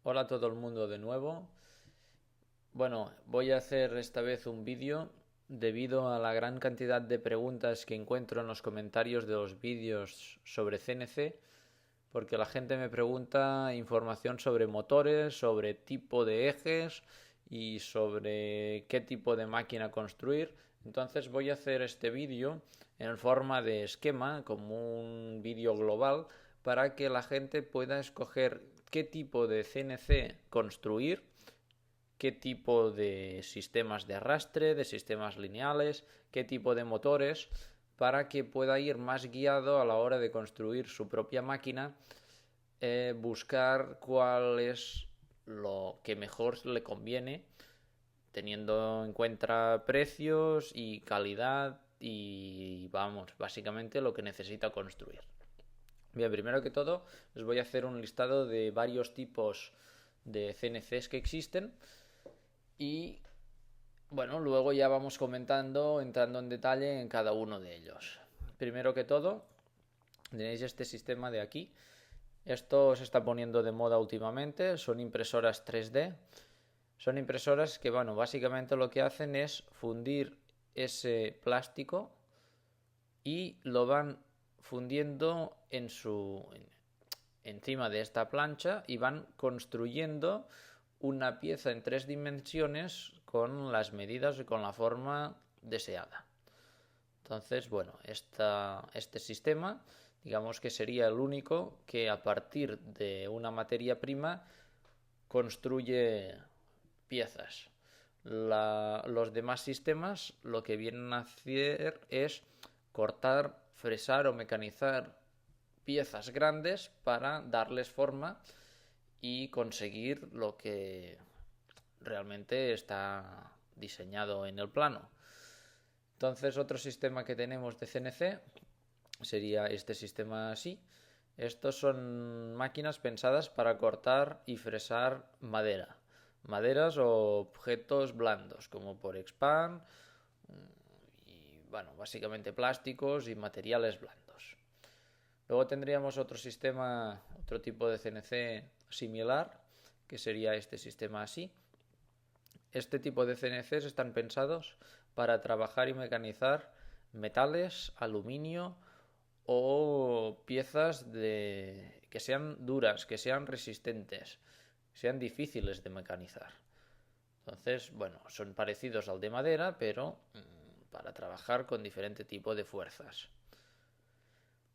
Hola a todo el mundo de nuevo. Bueno, voy a hacer esta vez un vídeo debido a la gran cantidad de preguntas que encuentro en los comentarios de los vídeos sobre CNC, porque la gente me pregunta información sobre motores, sobre tipo de ejes y sobre qué tipo de máquina construir. Entonces voy a hacer este vídeo en forma de esquema, como un vídeo global, para que la gente pueda escoger qué tipo de CNC construir, qué tipo de sistemas de arrastre, de sistemas lineales, qué tipo de motores, para que pueda ir más guiado a la hora de construir su propia máquina, buscar cuál es lo que mejor le conviene, teniendo en cuenta precios y calidad y vamos, básicamente lo que necesita construir. Bien, primero que todo, les voy a hacer un listado de varios tipos de CNCs que existen y bueno, luego ya vamos comentando, entrando en detalle en cada uno de ellos. Primero que todo, tenéis este sistema de aquí. Esto se está poniendo de moda últimamente, son impresoras 3D. Son impresoras que, bueno, básicamente lo que hacen es fundir ese plástico y lo van fundiendo encima de esta plancha y van construyendo una pieza en 3 dimensiones con las medidas y con la forma deseada. Entonces, bueno, este sistema, digamos que sería el único que a partir de una materia prima construye piezas. Los demás sistemas lo que vienen a hacer es cortar, fresar o mecanizar piezas grandes para darles forma y conseguir lo que realmente está diseñado en el plano. Entonces, otro sistema que tenemos de CNC sería este sistema así. Estos son máquinas pensadas para cortar y fresar madera. Maderas o objetos blandos, como por expand y, bueno, básicamente plásticos y materiales blandos. Luego tendríamos otro sistema, otro tipo de CNC similar, que sería este sistema así. Este tipo de CNCs están pensados para trabajar y mecanizar metales, aluminio o piezas que sean duras, que sean resistentes, que sean difíciles de mecanizar. Entonces, bueno, son parecidos al de madera, pero para trabajar con diferente tipo de fuerzas.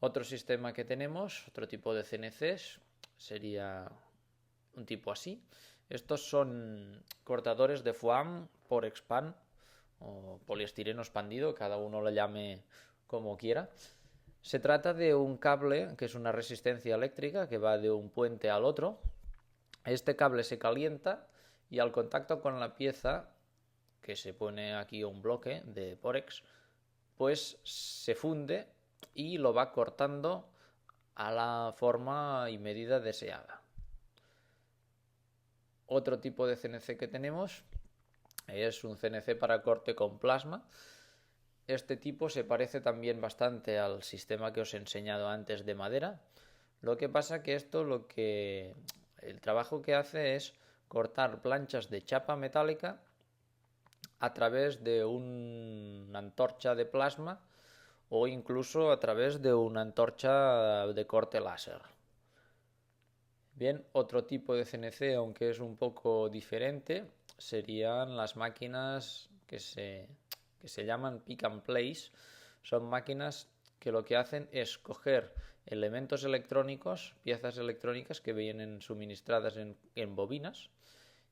Otro sistema que tenemos, otro tipo de CNCs, sería un tipo así. Estos son cortadores de foam por expand o poliestireno expandido, cada uno lo llame como quiera. Se trata de un cable que es una resistencia eléctrica que va de un puente al otro. Este cable se calienta y al contacto con la pieza, que se pone aquí un bloque de Porex, pues se funde y lo va cortando a la forma y medida deseada. Otro tipo de CNC que tenemos es un CNC para corte con plasma. Este tipo se parece también bastante al sistema que os he enseñado antes de madera. Lo que pasa que el trabajo que hace es cortar planchas de chapa metálica a través de una antorcha de plasma o incluso a través de una antorcha de corte láser. Bien, otro tipo de CNC, aunque es un poco diferente, serían las máquinas que se llaman pick and place. Son máquinas que lo que hacen es coger elementos electrónicos, piezas electrónicas que vienen suministradas en bobinas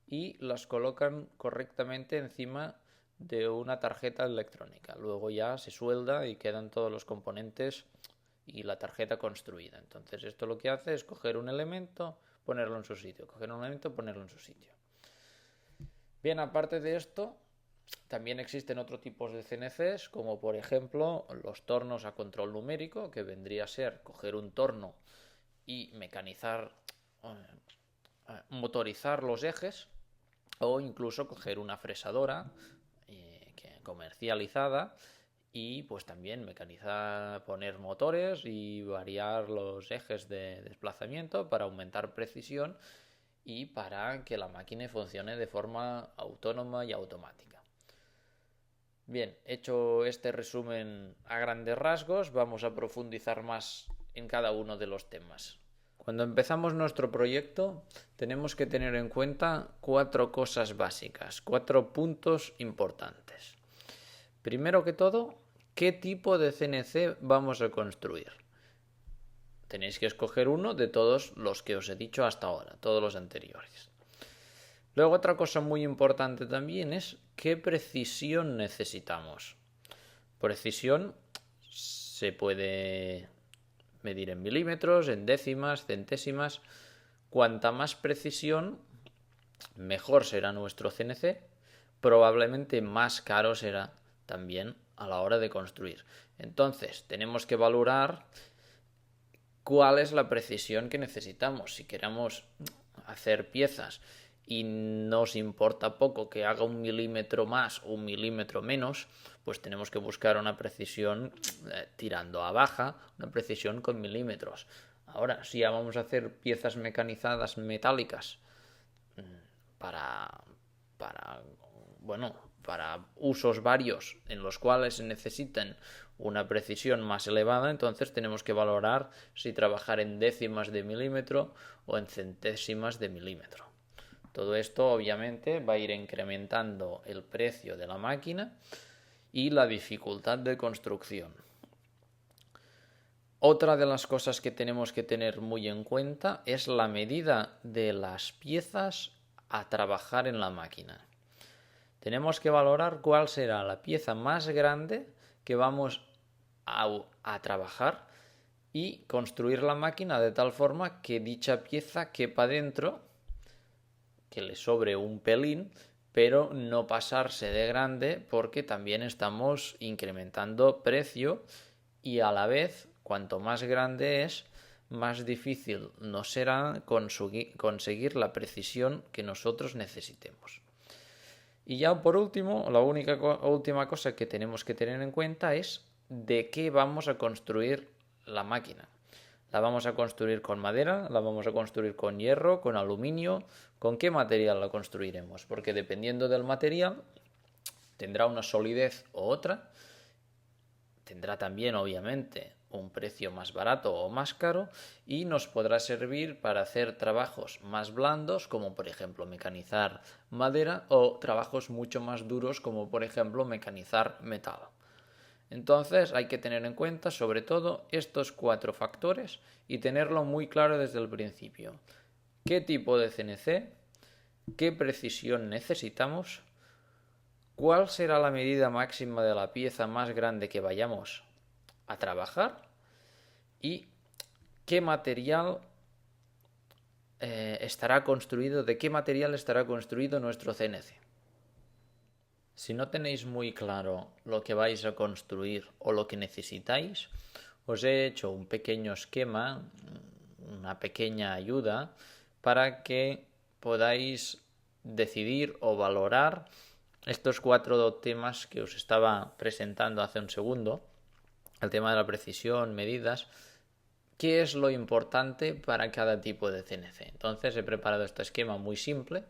y las colocan correctamente encima de una tarjeta electrónica. Luego ya se suelda y quedan todos los componentes y la tarjeta construida. Entonces esto lo que hace es coger un elemento, ponerlo en su sitio, coger un elemento, ponerlo en su sitio. Bien, aparte de esto, también existen otros tipos de CNCs, como por ejemplo los tornos a control numérico, que vendría a ser coger un torno y mecanizar, motorizar los ejes, o incluso coger una fresadora comercializada y pues también mecanizar, poner motores y variar los ejes de desplazamiento para aumentar precisión y para que la máquina funcione de forma autónoma y automática. Bien, hecho este resumen a grandes rasgos, vamos a profundizar más en cada uno de los temas. Cuando empezamos nuestro proyecto, tenemos que tener en cuenta 4 cosas básicas, 4 puntos importantes. Primero que todo, ¿qué tipo de CNC vamos a construir? Tenéis que escoger uno de todos los que os he dicho hasta ahora, todos los anteriores. Luego, otra cosa muy importante también es qué precisión necesitamos. Precisión se puede medir en milímetros, en décimas, centésimas. Cuanta más precisión, mejor será nuestro CNC. Probablemente más caro será también a la hora de construir. Entonces, tenemos que valorar cuál es la precisión que necesitamos. Si queremos hacer piezas y nos importa poco que haga 1 milímetro más o 1 milímetro menos, pues tenemos que buscar una precisión tirando a baja, una precisión con milímetros. Ahora, si ya vamos a hacer piezas mecanizadas metálicas para usos varios en los cuales se necesitan una precisión más elevada, entonces tenemos que valorar si trabajar en décimas de milímetro o en centésimas de milímetro. Todo esto obviamente va a ir incrementando el precio de la máquina y la dificultad de construcción. Otra de las cosas que tenemos que tener muy en cuenta es la medida de las piezas a trabajar en la máquina. Tenemos que valorar cuál será la pieza más grande que vamos a trabajar y construir la máquina de tal forma que dicha pieza quepa dentro, que le sobre un pelín, pero no pasarse de grande porque también estamos incrementando precio y a la vez, cuanto más grande es, más difícil nos será conseguir la precisión que nosotros necesitemos. Y ya por último, la última cosa que tenemos que tener en cuenta es de qué vamos a construir la máquina. ¿La vamos a construir con madera? ¿La vamos a construir con hierro? ¿Con aluminio? ¿Con qué material la construiremos? Porque dependiendo del material tendrá una solidez u otra. Tendrá también, obviamente, un precio más barato o más caro y nos podrá servir para hacer trabajos más blandos, como por ejemplo mecanizar madera, o trabajos mucho más duros, como por ejemplo mecanizar metal. Entonces hay que tener en cuenta sobre todo estos 4 factores y tenerlo muy claro desde el principio. ¿Qué tipo de CNC? ¿Qué precisión necesitamos? ¿Cuál será la medida máxima de la pieza más grande que vayamos a trabajar? ¿Y qué material estará construido? ¿De qué material estará construido nuestro CNC? Si no tenéis muy claro lo que vais a construir o lo que necesitáis, os he hecho un pequeño esquema, una pequeña ayuda para que podáis decidir o valorar estos 4 temas que os estaba presentando hace un segundo, el tema de la precisión, medidas, qué es lo importante para cada tipo de CNC. Entonces he preparado este esquema muy simple,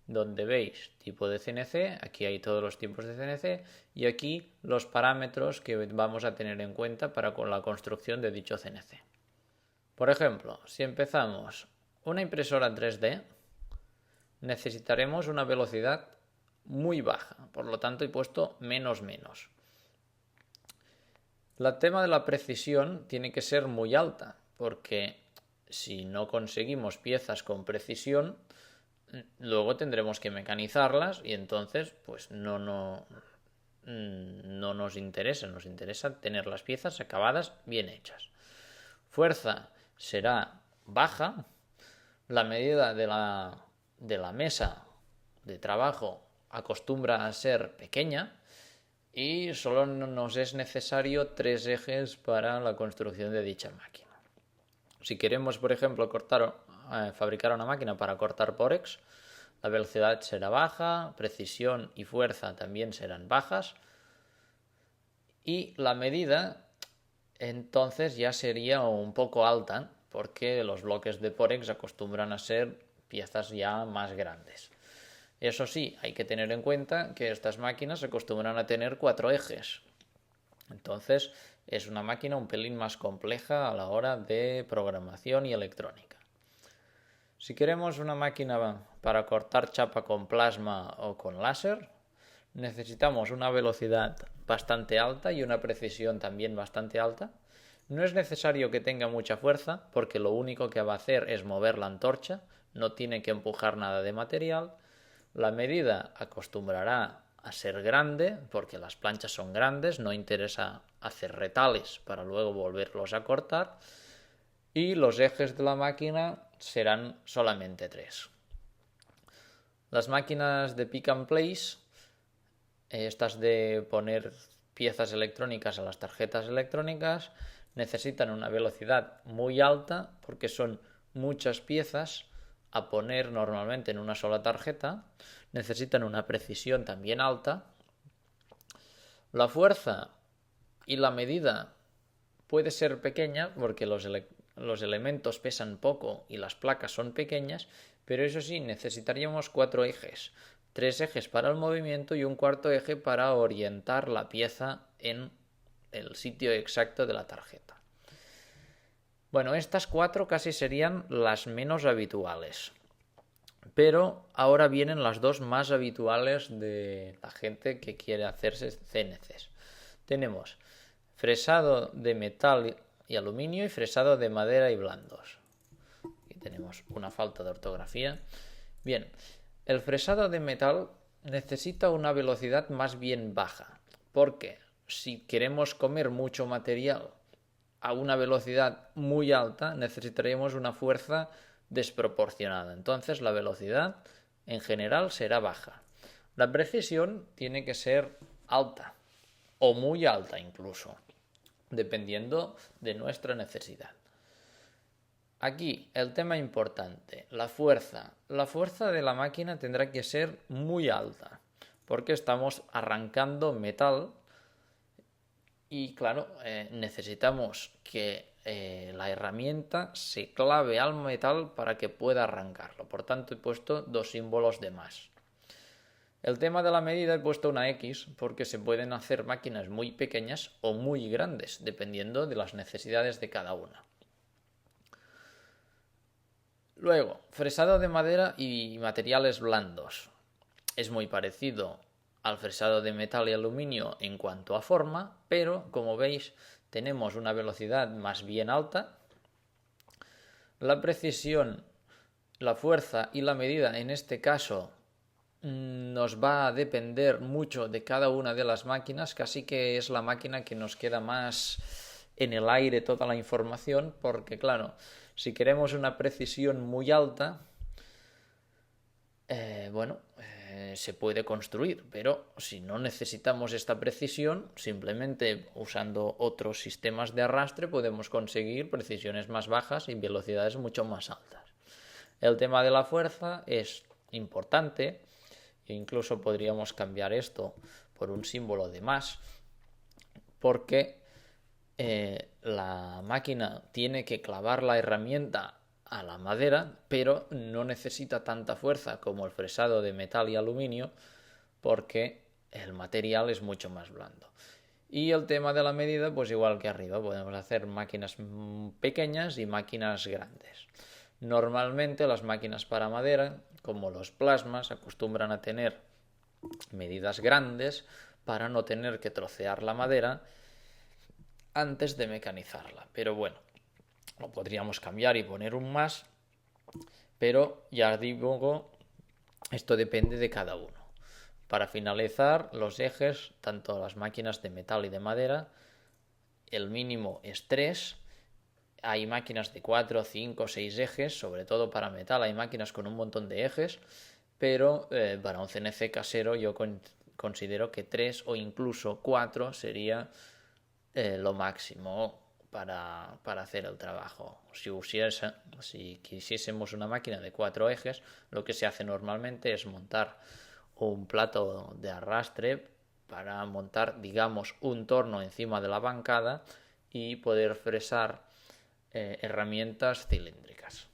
donde veis tipo de CNC, aquí hay todos los tipos de CNC y aquí los parámetros que vamos a tener en cuenta para la construcción de dicho CNC. Por ejemplo, si empezamos una impresora 3D, necesitaremos una velocidad muy baja, por lo tanto he puesto menos. El tema de la precisión tiene que ser muy alta, porque si no conseguimos piezas con precisión, luego tendremos que mecanizarlas y entonces pues no nos interesa tener las piezas acabadas bien hechas. Fuerza será baja, la medida de la mesa de trabajo acostumbra a ser pequeña y solo nos es necesario 3 ejes para la construcción de dicha máquina. Si queremos, por ejemplo, fabricar una máquina para cortar pórex, la velocidad será baja, precisión y fuerza también serán bajas y la medida entonces ya sería un poco alta porque los bloques de pórex acostumbran a ser piezas ya más grandes. Eso sí, hay que tener en cuenta que estas máquinas se acostumbran a tener 4 ejes. Entonces es una máquina un pelín más compleja a la hora de programación y electrónica. Si queremos una máquina para cortar chapa con plasma o con láser, necesitamos una velocidad bastante alta y una precisión también bastante alta. No es necesario que tenga mucha fuerza, porque lo único que va a hacer es mover la antorcha, no tiene que empujar nada de material. La medida acostumbrará a ser grande, porque las planchas son grandes, no interesa hacer retales para luego volverlos a cortar. Y los ejes de la máquina serán solamente 3. Las máquinas de pick and place, estas de poner piezas electrónicas a las tarjetas electrónicas, necesitan una velocidad muy alta porque son muchas piezas a poner normalmente en una sola tarjeta. Necesitan una precisión también alta. La fuerza y la medida puede ser pequeña porque los elementos pesan poco y las placas son pequeñas, pero eso sí, necesitaríamos 4 ejes. 3 ejes para el movimiento y un cuarto eje para orientar la pieza en el sitio exacto de la tarjeta. Bueno, estas 4 casi serían las menos habituales. Pero ahora vienen las 2 más habituales de la gente que quiere hacerse CNCs. Tenemos fresado de metal y aluminio y fresado de madera y blandos. Aquí tenemos una falta de ortografía. Bien, el fresado de metal necesita una velocidad más bien baja, porque si queremos comer mucho material a una velocidad muy alta, necesitaremos una fuerza desproporcionada. Entonces la velocidad en general será baja. La precisión tiene que ser alta o muy alta incluso, dependiendo de nuestra necesidad. Aquí el tema importante, la fuerza. La fuerza de la máquina tendrá que ser muy alta, porque estamos arrancando metal y claro, necesitamos que la herramienta se clave al metal para que pueda arrancarlo. Por tanto, he puesto 2 símbolos de más. El tema de la medida he puesto una X porque se pueden hacer máquinas muy pequeñas o muy grandes, dependiendo de las necesidades de cada una. Luego, fresado de madera y materiales blandos. Es muy parecido al fresado de metal y aluminio en cuanto a forma, pero como veis tenemos una velocidad más bien alta. La precisión, la fuerza y la medida en este caso nos va a depender mucho de cada una de las máquinas, casi que es la máquina que nos queda más en el aire toda la información, porque claro, si queremos una precisión muy alta, se puede construir, pero si no necesitamos esta precisión, simplemente usando otros sistemas de arrastre podemos conseguir precisiones más bajas y velocidades mucho más altas. El tema de la fuerza es importante, e incluso podríamos cambiar esto por un símbolo de más, porque la máquina tiene que clavar la herramienta a la madera, pero no necesita tanta fuerza como el fresado de metal y aluminio, porque el material es mucho más blando. Y el tema de la medida, pues igual que arriba, podemos hacer máquinas pequeñas y máquinas grandes. Normalmente las máquinas para madera, como los plasmas, acostumbran a tener medidas grandes para no tener que trocear la madera antes de mecanizarla. Pero bueno, lo podríamos cambiar y poner un más, pero ya digo, esto depende de cada uno. Para finalizar, los ejes, tanto las máquinas de metal y de madera, el mínimo es 3. Hay máquinas de 4, 5, 6 ejes, sobre todo para metal hay máquinas con un montón de ejes, pero para un CNC casero yo considero que 3 o incluso 4 sería lo máximo para hacer el trabajo. Si quisiésemos una máquina de 4 ejes, lo que se hace normalmente es montar un plato de arrastre para montar, digamos, un torno encima de la bancada y poder fresar herramientas cilíndricas.